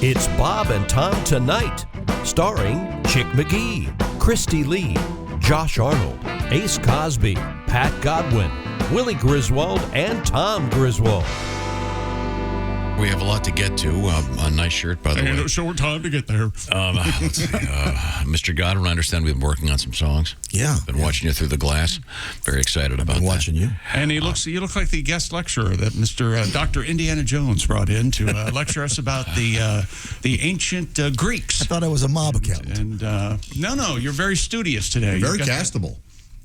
It's Bob and Tom Tonight, starring Chick McGee, Christy Lee, Josh Arnold, Ace Cosby, Pat Godwin, Willie Griswold, and Tom Griswold. We have a lot to get to. A nice shirt, by the way. A short time to get there. Let's see. Mr. Godwin, I understand we've been working on some songs. Yeah. Been watching you through the glass. Very excited about that. Watching you. And you look like the guest lecturer that Mr. Dr. Indiana Jones brought in to lecture us about the ancient Greeks. I thought I was a mob accountant. And no, you're very studious today. Very castable.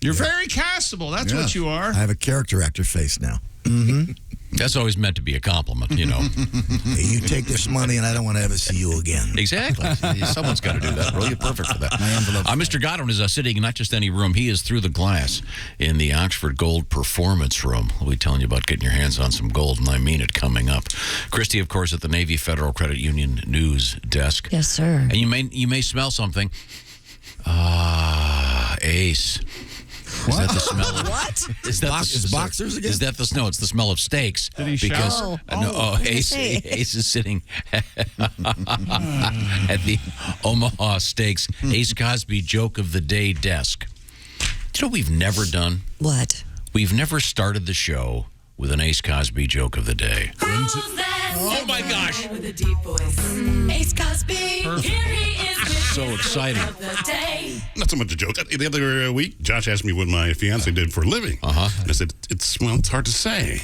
You're very castable. That's what you are. I have a character actor face now. Mm-hmm. That's always meant to be a compliment, you know. Hey, you take this money and I don't want to ever see you again. Exactly. Someone's got to do that. Really perfect for that. Mr. Godwin is sitting in not just any room. He is through the glass in the Oxford Gold Performance Room. We'll be telling you about getting your hands on some gold, and I mean it, coming up. Christy, of course, at the Navy Federal Credit Union news desk. Yes, sir. And you may smell something. Ace. Is that the smell of what? Is that Is boxers again? Is that the snow? It's the smell of steaks. Did he shout? Ace is sitting at the Omaha Steaks Ace Cosby Joke of the Day desk. Do you know what we've never done? What? We've never started the show with an Ace Cosby Joke of the Day. Oh my gosh! With a deep voice. Ace Cosby. Here he is. So exciting. Not so much a joke. The other week, Josh asked me what my fiance did for a living. And I said, it's hard to say.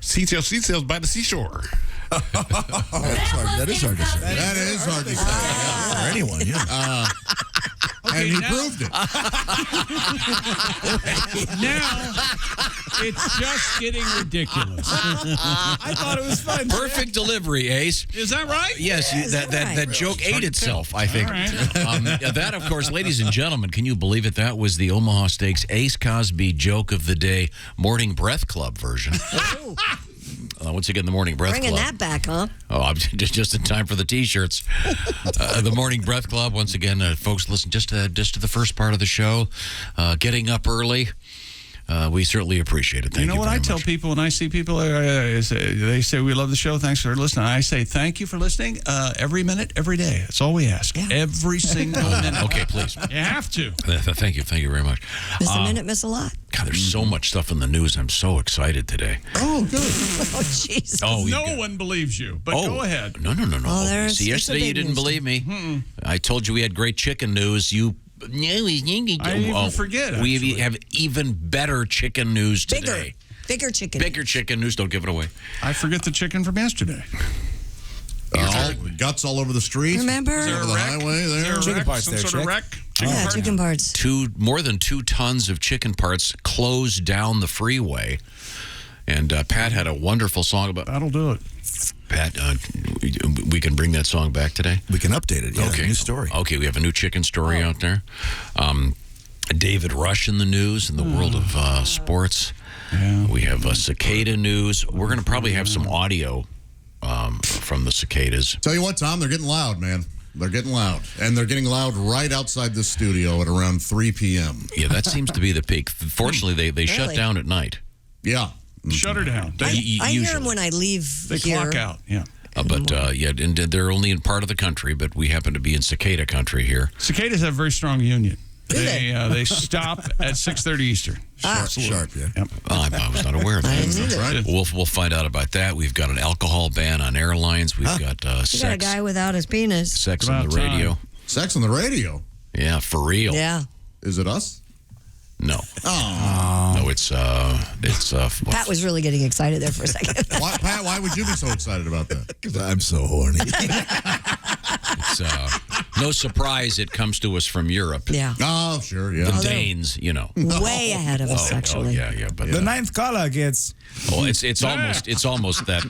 Seashells by the seashore. That is hard to say. That is hard to say. For anyone, yeah. And he proved it. Now, it's just getting ridiculous. I thought it was fun. Perfect delivery, Ace. Is that right? Yes, that joke ate itself, I think. All right. That, of course, ladies and gentlemen, can you believe it? That was the Omaha Steaks Ace Cosby Joke of the Day Morning Breath Club version. Once again, the Morning Breath Bringing Club. that back, huh? Oh, I'm just in time for the T-shirts. The Morning Breath Club. Once again, folks, listen just to the first part of the show. Getting up early. We certainly appreciate it. Thank you. You know what very I tell much. people when I see people? They say we love the show. Thanks for listening. I say thank you for listening. Every minute, every day. That's all we ask. Yeah. Every single minute. Okay, please. You have to. Thank you very much. Miss a minute, miss a lot. God, there's so much stuff in the news. I'm so excited today. Oh, good. Oh, jeez. Oh, No one believes you, but go ahead. No. Oh, there's- See, it's a yesterday you big didn't news. believe me. I told you we had great chicken news. I even forget, We actually. have even better chicken news today. Bigger chicken. Bigger chicken news. Don't give it away. I forget the chicken from yesterday. Guts all over the street. Remember? Over the highway there. Chicken parts some sort of wreck? Chicken parts. More than 2 tons of chicken parts closed down the freeway. And Pat had a wonderful song about... That'll do it. Pat, we can bring that song back today? We can update it. Yeah, Okay. new story. Okay, we have a new chicken story out there. David Rush in the news in the world of sports. Yeah. We have cicada news. We're going to probably have some audio from the cicadas. Tell you what, Tom, they're getting loud, man. They're getting loud. And they're getting loud right outside the studio at around 3 p.m. Yeah, that seems to be the peak. Fortunately, they shut Really? down at night. Yeah. Shut her down. I hear Usually. them when I leave They here. clock out. Yeah. But and they're only in part of the country, but we happen to be in cicada country here. Cicadas have a very strong union. they? They stop at 6:30 Eastern. Sharp, yeah. Yep. Oh, I was not aware of I that. didn't either. Right. We'll find out about that. We've got an alcohol ban on airlines. We've got You got a sex guy without his penis. on the About radio. time. Sex on the radio. Yeah, for real. Yeah. Is it us? No. Oh. No, it's Pat was really getting excited there for a second. Why, Pat, why would you be so excited about that? Because I'm so horny. it's no surprise it comes to us from Europe. Yeah. Oh, sure, yeah. The Danes, you know. Way ahead of us, actually. Yeah, but The ninth color gets. it's almost that.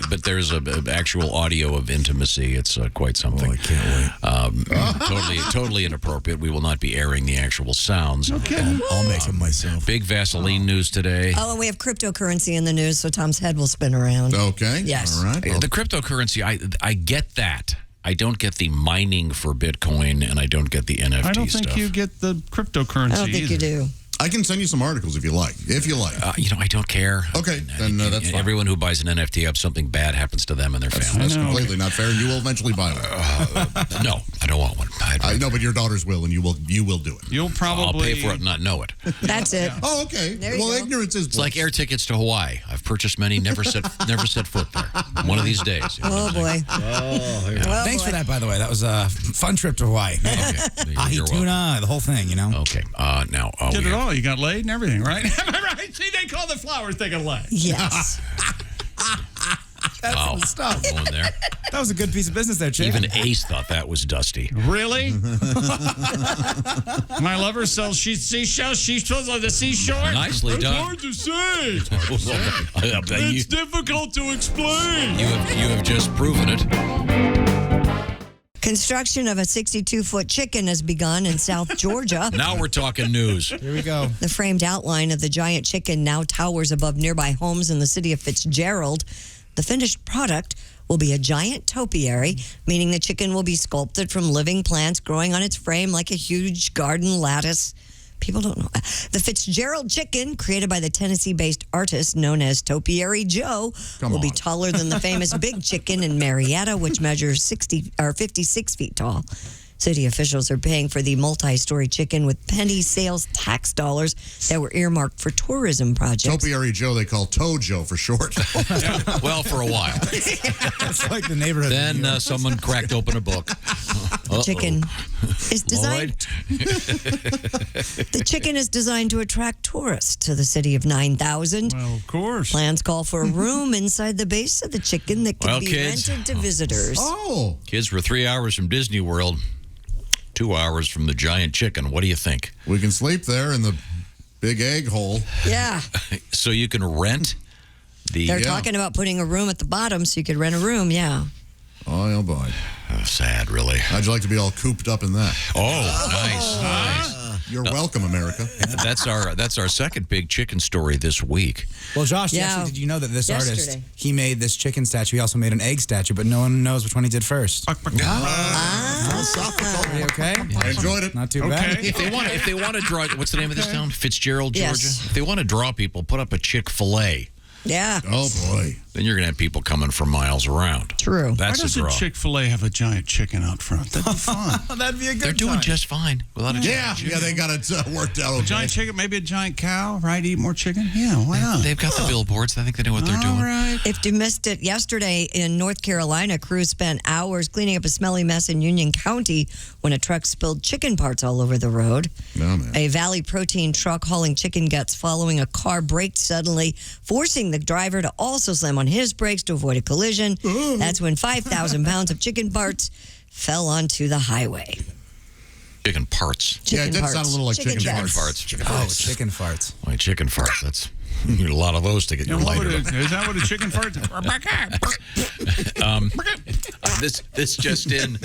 But there's a actual audio of intimacy. It's quite something. Oh, I can't wait. Totally inappropriate. We will not be airing the actual sounds. Okay. I'll make them myself. Big Vaseline news today. Oh, and we have cryptocurrency in the news, so Tom's head will spin around. Okay. Yes. All right. The cryptocurrency, I get that. I don't get the mining for Bitcoin, and I don't get the NFT I don't stuff. think you get the cryptocurrency I don't think either. you do. I can send you some articles if you like. I don't care. Okay, then that's fine. Everyone who buys an NFT up, something bad happens to them and their family. That's completely not fair, and you will eventually buy one. No, I don't want one. I know, but your daughters will, and you will do it. You'll probably... I'll pay for it and not know it. That's it. Oh, okay. Well, ignorance is bliss. It's like air tickets to Hawaii. I've purchased many, never set foot there. One of these days. Oh, boy. Thanks for that, by the way. That was a fun trip to Hawaii. Ahi tuna, the whole thing, Okay. Now, did it all. You got laid and everything, right? Am I right? See, they call the flowers thing a lay. Yes. That's the stuff. Going there. That was a good piece of business there, Chick. Even Ace thought that was dusty. Really? My lover sells seashells. She sells on the seashore. Nicely done. It's hard to say. It's It's difficult to explain. You have just proven it. Construction of a 62-foot chicken has begun in South Georgia. Now we're talking news. Here we go. The framed outline of the giant chicken now towers above nearby homes in the city of Fitzgerald. The finished product will be a giant topiary, meaning the chicken will be sculpted from living plants growing on its frame like a huge garden lattice. People don't know. The Fitzgerald chicken, created by the Tennessee-based artist known as Topiary Joe, will be taller than the famous Big Chicken in Marietta, which measures 56 feet tall. City officials are paying for the multi-story chicken with penny sales tax dollars that were earmarked for tourism projects. Topiary Joe, they call Toe Joe for short. Well, for a while. It's like the neighborhood. Then someone cracked open a book. The chicken is designed. The chicken is designed to attract tourists to the city of 9,000. Well, of course. Plans call for a room inside the base of the chicken that can be rented to visitors. Oh. Kids, we're 3 hours from Disney World. 2 hours from the giant chicken. What do you think? We can sleep there in the big egg hole. Yeah. So you can rent the... They're talking about putting a room at the bottom so you could rent a room, yeah. Oh, boy. Sad, really. How'd you like to be all cooped up in that? Oh, nice. You're welcome, America. That's our second big chicken story this week. Well, Josh, actually, did you know that this Yesterday. artist, he made this chicken statue. He also made an egg statue, but no one knows which one he did first. Are you okay? I enjoyed it. Not too bad. If they want to draw, what's the name of this town? Fitzgerald, Georgia. Yes. If they want to draw people, put up a Chick-fil-A. Yeah. Oh, boy. Then you're going to have people coming from miles around. True. Why That's a doesn't draw. Chick-fil-A have a giant chicken out front? That'd be fun. That'd be a good They're doing just fine without a giant chicken. Yeah, they got it worked out. Okay. Giant chicken, maybe a giant cow, right? Eat more chicken? Yeah, why not? They've got the billboards. I think they know what they're All doing. right. If you missed it yesterday in North Carolina, crews spent hours cleaning up a smelly mess in Union County when a truck spilled chicken parts all over the road. No, man. A Valley Protein truck hauling chicken guts following a car braked suddenly, forcing the driver to also slam on his brakes to avoid a collision. That's when 5,000 pounds of chicken parts fell onto the highway. Chicken parts. Yeah, it did sound a little like chicken guts. farts. Chicken farts. Why chicken farts? That's you need a lot of those to get your lighter. Is that what a chicken fart is? This just in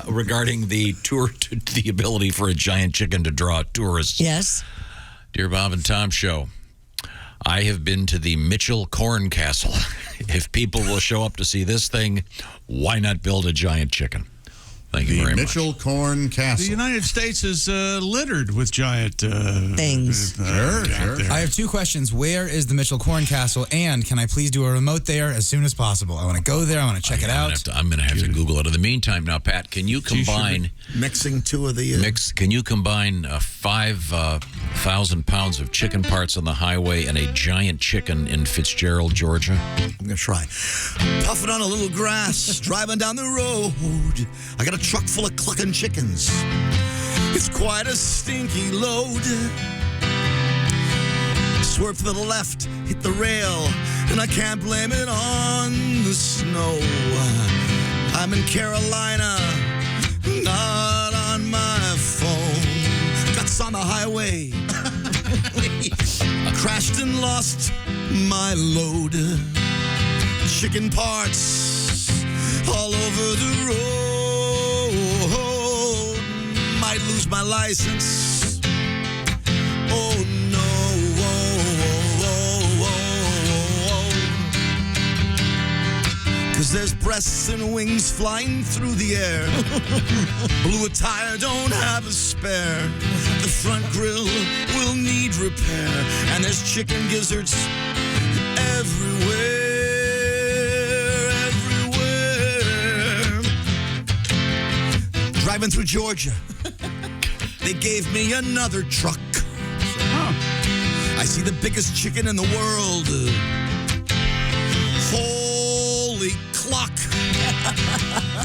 regarding the tour, the ability for a giant chicken to draw tourists. Yes. Dear Bob and Tom Show, I have been to the Mitchell Corn Castle. If people will show up to see this thing, why not build a giant chicken? Thank you very much. Mitchell Corn Castle. The United States is littered with giant things. Sure. I have two questions. Where is the Mitchell Corn Castle? And can I please do a remote there as soon as possible? I want to go there. I want to check it out. I'm going to have to Google it. In the meantime, now, Pat, can you combine... Mixing two of the... Can you combine 5,000 pounds of chicken parts on the highway and a giant chicken in Fitzgerald, Georgia? I'm going to try. Puffing on a little grass, driving down the road. I got a truck full of clucking chickens. It's quite a stinky load. Swerve to the left, hit the rail, and I can't blame it on the snow. I'm in Carolina, not on my phone. Guts on the highway. Crashed and lost my load. Chicken parts all over the road. Might lose my license. Oh no. 'cause there's breasts and wings flying through the air. Blue attire don't have a spare. The front grill will need repair. And there's chicken gizzards everywhere. Driving through Georgia, they gave me another truck. I see the biggest chicken in the world. Holy clock.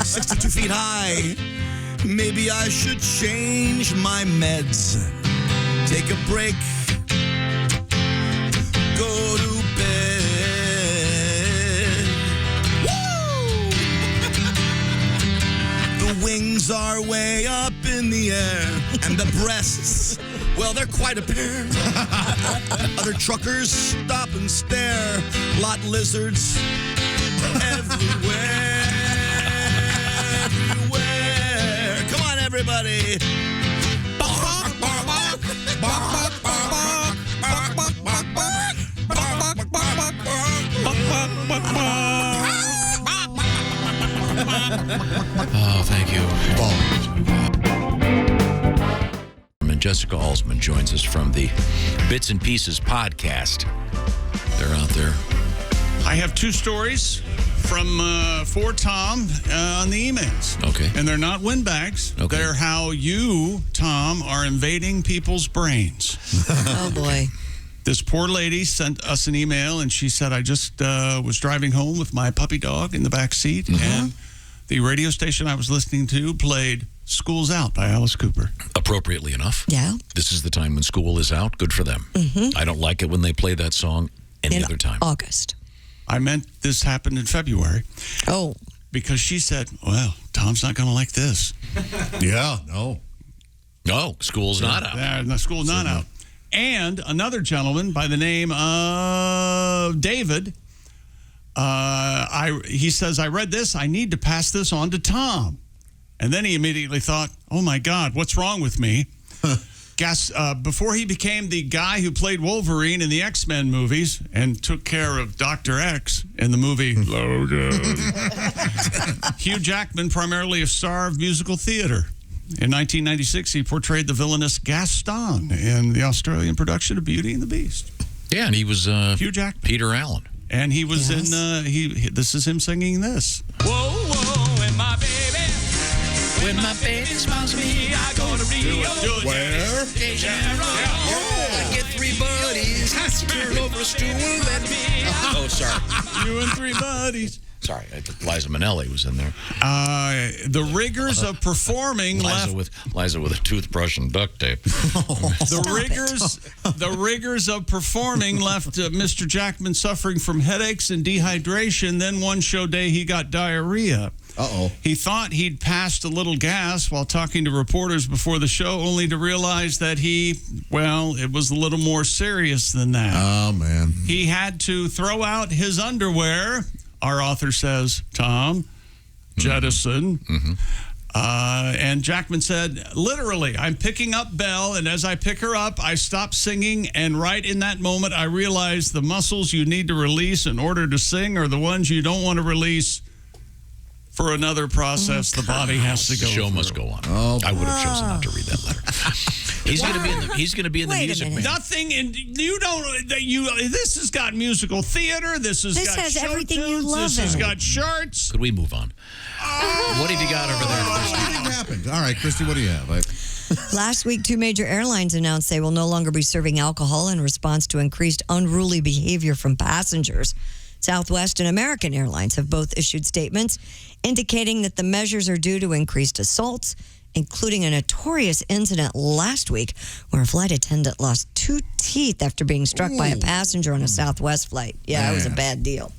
62 feet high. Maybe I should change my meds. Take a break. Go to bed. Woo! The wings are way up in the air. And the breasts, well, they're quite a pair. Other truckers stop and stare. Lot lizards everywhere. Everywhere. Come on, everybody. Oh, thank you. And Jessica Alsman joins us from the Bits and Pieces podcast. They're out there. I have two stories from for Tom on the emails. Okay. And they're not windbags. Okay. They're how you, Tom, are invading people's brains. Oh, boy. This poor lady sent us an email, and she said, I just was driving home with my puppy dog in the back seat, and the radio station I was listening to played School's Out by Alice Cooper. Appropriately enough. Yeah. This is the time when school is out. Good for them. I don't like it when they play that song any In other time. August. I meant this happened in February Oh. because she said, well, Tom's not going to like this. Yeah, no. No, school's not out. The school's not out. And another gentleman by the name of David, he says, I read this. I need to pass this on to Tom. And then he immediately thought, oh, my God, what's wrong with me? Before he became the guy who played Wolverine in the X-Men movies and took care of Dr. X in the movie Logan, Hugh Jackman, primarily a star of musical theater. In 1996, he portrayed the villainous Gaston in the Australian production of Beauty and the Beast. Yeah, and he was Hugh Jackman. Peter Allen. And he was in, this is him singing this. Whoa, whoa, and my baby. When my baby smiles at me, I go to Rio. Where? De Janeiro. I get three buddies. Turn over a stool and me. Oh, sorry. You and three buddies. Sorry, Liza Minnelli was in there. The rigors of performing Liza with a toothbrush and duct tape. The rigors of performing left Mr. Jackman suffering from headaches and dehydration. Then one show day he got diarrhea. Uh-oh. He thought he'd passed a little gas while talking to reporters before the show, only to realize that it was a little more serious than that. Oh, man. He had to throw out his underwear, our author says, Tom, jettison. And Jackman said, literally, I'm picking up Belle, and as I pick her up, I stop singing, and right in that moment, I realize the muscles you need to release in order to sing are the ones you don't want to release for another process the body has to go The show through. must go on. Oh, I would have chosen not to read that letter. He's going to be in the Wait a music minute. man. Nothing, and you don't. This has got musical theater. This has has show everything you tunes, love This has in it. got charts. Could we move on? What have you got over there, Christy? What happened? All right, Christy, what do you have? Last week, 2 major airlines announced they will no longer be serving alcohol in response to increased unruly behavior from passengers. Southwest and American Airlines have both issued statements indicating that the measures are due to increased assaults, including a notorious incident last week where a flight attendant lost 2 teeth after being struck by a passenger on a Southwest flight. Yeah, it was a bad deal.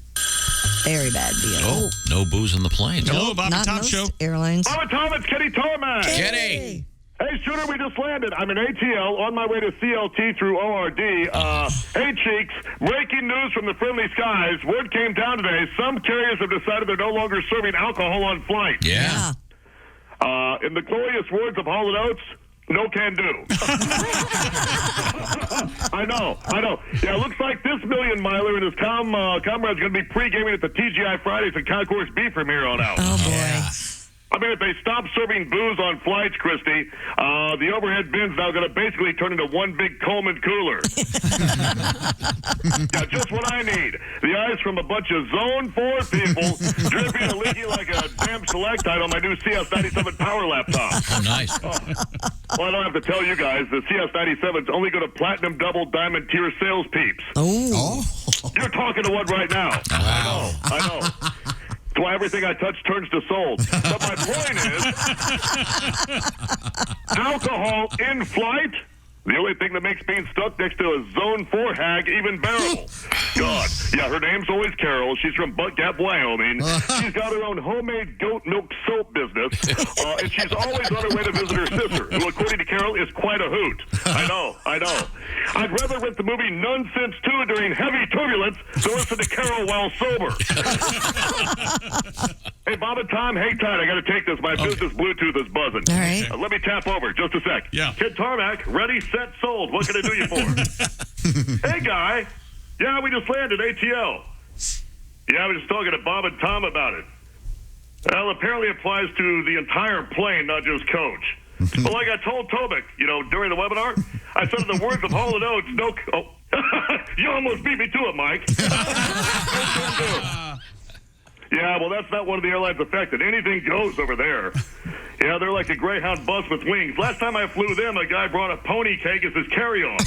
Very bad deal. Oh, no booze in the plane. Hello, Bobby Not Top most Show. airlines. Bobby Tom, it's Kenny Tarmac. Kenny! Hey, shooter, we just landed. I'm in ATL on my way to CLT through ORD. Hey, Cheeks, breaking news from the friendly skies. Word came down today. Some carriers have decided they're no longer serving alcohol on flight. Yeah. In the glorious words of Hall & Oates, No can do. I know. Yeah, looks like this million miler and his comrades going to be pre-gaming at the TGI Fridays at Concourse B from here on out. Oh, boy. I mean, if they stop serving booze on flights, Christy, the overhead bin's now going to basically turn into one big Coleman cooler. Yeah, just what I need. The eyes from a bunch of Zone 4 people dripping and leaking like a damn stalactite on my new CS97 power laptop. Oh, nice. Well, I don't have to tell you guys, the CS97's only going to platinum double diamond tier sales peeps. Oh. You're talking to one right now. Wow. I know. That's why everything I touch turns to sold. But my point is, alcohol in flight, the only thing that makes being stuck next to a Zone 4 hag even bearable. God. Yeah, her name's always Carol. She's from Butt Gap, Wyoming. She's got her own homemade goat milk soap business. And she's always on her way to visit her sister, who, according to Carol, is quite a hoot. I know. I'd rather rent the movie Nonsense 2 during heavy turbulence than listen to Carol while sober. Hey, Bob and Tom, hang tight. I got to take this. My business Bluetooth is buzzing. All right. Let me tap over just a sec. Yeah. Kid Tarmac, ready, set, sold. What can I do you for? Hey, guy. Yeah, we just landed ATL. Yeah, I was just talking to Bob and Tom about it. Well, apparently it applies to the entire plane, not just coach. But like I told Tobic, during the webinar, I said in the words of Hall & Oates, no... Oh, you almost beat me to it, Mike. Yeah, well, that's not one of the airlines affected. Anything goes over there. Yeah, they're like a Greyhound bus with wings. Last time I flew them, a guy brought a pony keg as his carry-on.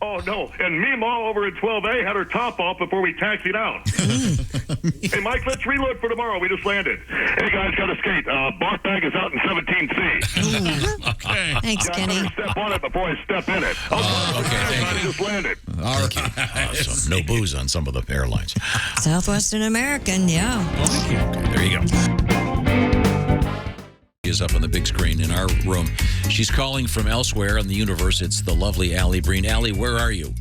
Oh, no. And Meemaw over at 12A had her top off before we taxied out. Hey, Mike, let's reload for tomorrow. We just landed. Hey, guys, got to skate. Bark bag is out in 17C. Okay. Thanks, Yeah, I Kenny. better step on it before I step in it. Okay, thank you. Just landed. All right. Awesome. No booze on some of the airlines. Southwestern American, yeah. Okay, there you go. Is up on the big screen in our room. She's calling from elsewhere in the universe. It's the lovely Alli Breen. Alli, where are you?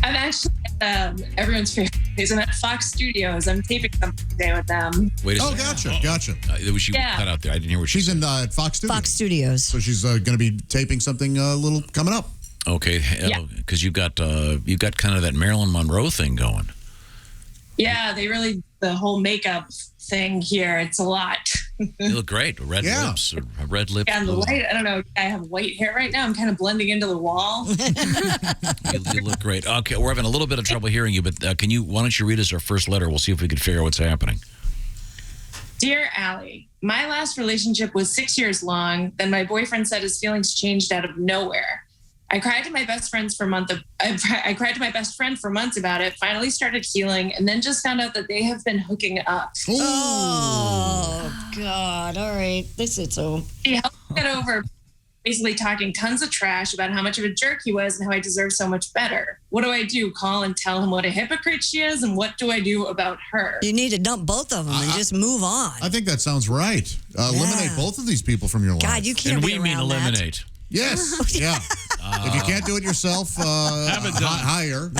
I'm actually at everyone's favorite place. I'm at Fox Studios. I'm taping something today with them. Wait a Oh, second. gotcha. She Yeah. cut out there. I didn't hear what she She's in Fox Studios. Fox Studios. So she's going to be taping something a little coming up. Okay, Yeah. because you've got kind of that Marilyn Monroe thing going. Yeah, the whole makeup thing here, it's a lot. You look great. Red lips. Red lips. Yeah, and the light, I don't know. I have white hair right now. I'm kind of blending into the wall. You look great. Okay, we're having a little bit of trouble hearing you, but why don't you read us our first letter? We'll see if we can figure out what's happening. Dear Alli, my last relationship was 6 years long. Then my boyfriend said his feelings changed out of nowhere. I cried to my best friend for months about it, finally started healing, and then just found out that they have been hooking up. Oh, God. All right. This is so. He helped me get over basically talking tons of trash about how much of a jerk he was and how I deserve so much better. What do I do? Call and tell him what a hypocrite she is? And what do I do about her? You need to dump both of them and just move on. I think that sounds right. Eliminate both of these people from your life. God, you can't And be we mean around that. eliminate. Yes. Yeah. If you can't do it yourself, hire.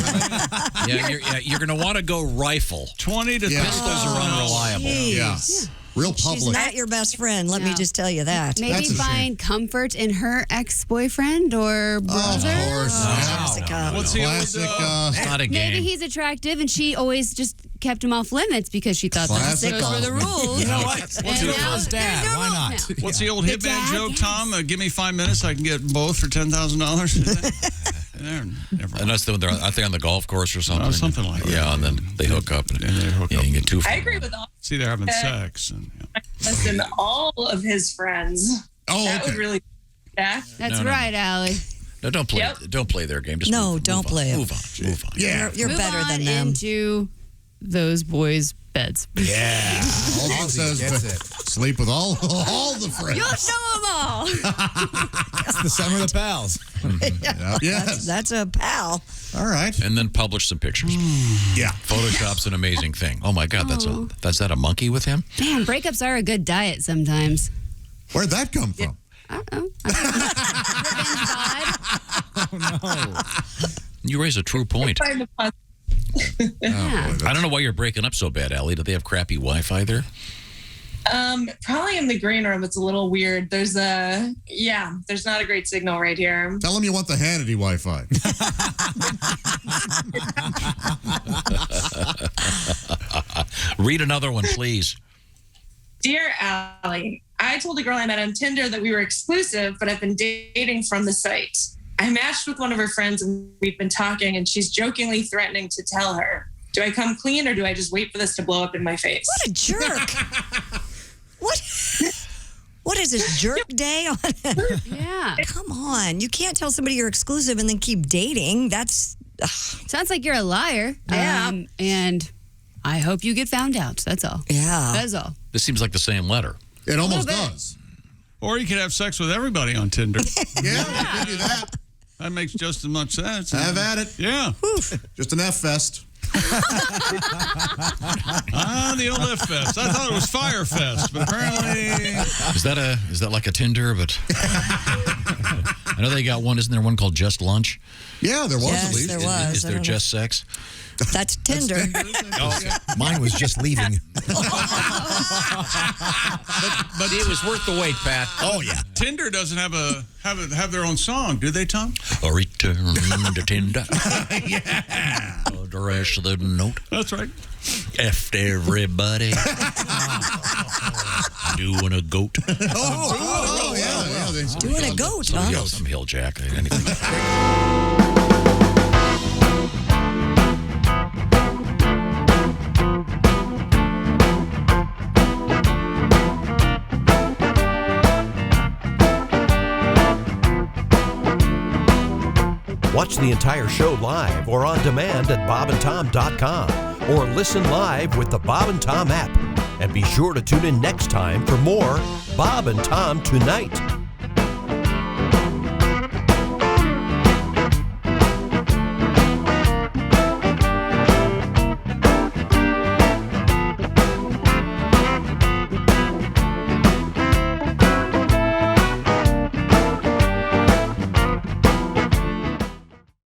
You're going to want to go rifle. 20 to Pistols are unreliable. Yeah. Real public. She's not your best friend. Let me just tell you that. Maybe That's a find comfort in her ex-boyfriend or brother. Of course. What's the Classic. It's not a game. Maybe he's attractive and she always just kept him off limits because she thought Classic those were the Alsman. rules. You know what? And now His dad. they're Why rules not? now. What's the old The hitman dad, joke, yes. Tom? Give me 5 minutes, I can get both for $10,000. And that's I think on the golf course or something. Something like that. Yeah, and then they hook up. And they hook you up. can get two. I agree with all See, they're having sex. And, and all of his friends. Oh, That okay. would really That's No. right, Alli. No, don't play. Yep. Don't play their game. Just No, don't play it. Move on. Move on. Yeah. You're Move better on than them. into those boys' beds. Yeah. All it says gets but it. sleep with all the friends. You'll show them all. It's the summer of the pals. Yes. That's a pal. All right. And then publish some pictures. Yeah. Photoshop's an amazing thing. Oh my God, that's that a monkey with him? Man, breakups are a good diet sometimes. Where'd that come from? I don't know. Revenge God. You raise a true point. find the fun. Yeah. I don't know why you're breaking up so bad, Alli. Do they have crappy Wi-Fi there? Probably in the green room. It's a little weird. There's not a great signal right here. Tell him you want the Hannity Wi-Fi. Read another one, please. Dear Alli, I told a girl I met on Tinder that we were exclusive, but I've been dating from the site. I matched with one of her friends and we've been talking, and she's jokingly threatening to tell her. Do I come clean or do I just wait for this to blow up in my face? What a jerk. What is this, jerk day on it? Yeah. Come on. You can't tell somebody you're exclusive and then keep dating. That's... Sounds like you're a liar. Yeah. And I hope you get found out. That's all. Yeah. That's all. This seems like the same letter. It almost does. Or you could have sex with everybody on Tinder. Yeah, you can do that. That makes just as much sense. Have at it. Yeah. Just an F fest. The old F Fest. I thought it was Fire Fest, but apparently... Is that like a Tinder? But I know they got one. Isn't there one called Just Lunch? Yeah, there was Yes, at least. there was. Is there just sex? That's Tinder. Mine was just leaving. But it was worth the wait, Pat. Oh, yeah. Tinder doesn't have their own song, do they, Tom? A return to Tinder. Yeah. The rest of the note. That's right. F everybody. Doing a goat. Oh, yeah. Doing a goat, huh? Some hill jack. Anything. Watch the entire show live or on demand at bobandtom.com or listen live with the Bob and Tom app. And be sure to tune in next time for more Bob and Tom Tonight.